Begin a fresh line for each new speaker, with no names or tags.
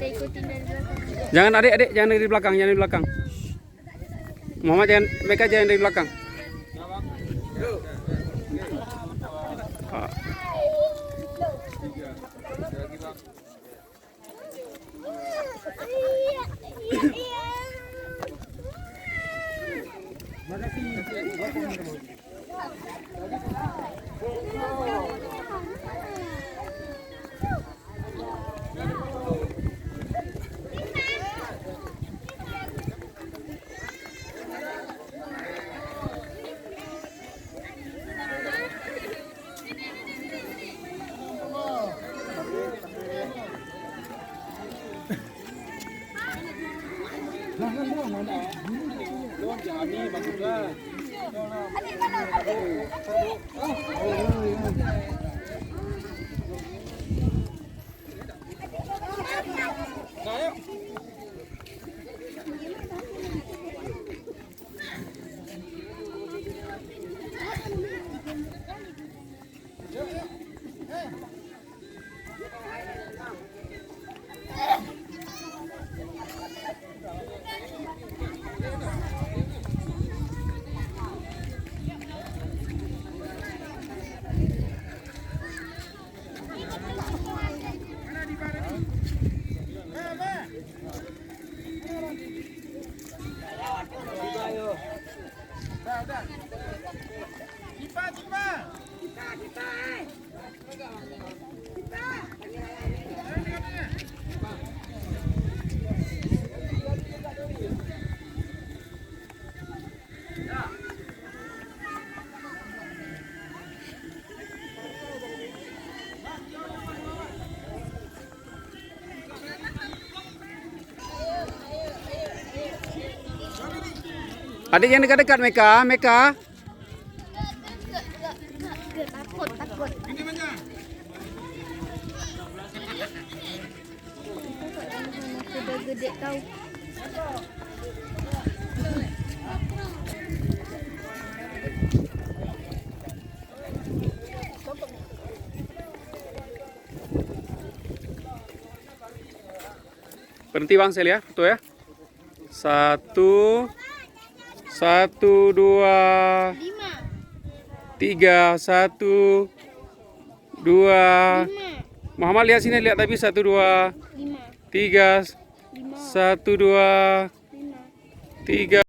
kita ikutin dari belakang.
Jangan adik-adik, jangan dari belakang, jangan dari belakang. Muhammad jangan, mereka jangan dari belakang. Ah. Adik yang dekat-dekat Meka, Meka.
Takut, takut. Udah gede kau.
Berhenti bang, saya lihat foto ya. 1, 1, 2, 3, 1, 2. Muhammad lihat sini, lihat tapi 1, 2, 3, 1, 2, 3.